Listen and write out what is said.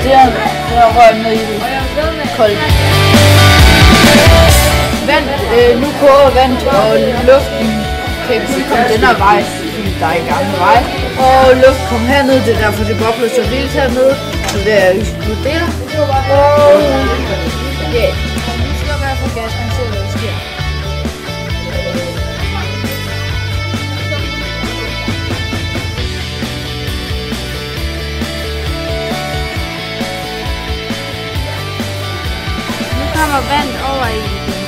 det her rør ned i det koldt. Vand, nu koger vand, og luften kan ikke komme den her vej, fordi der er ikke anden vej. Og luft kommer herned, det er derfor det bobler så vildt hernede, så det er eksploderet. Og ja, nu skal jeg få gas, og se hvad der sker. Nu kommer vand over i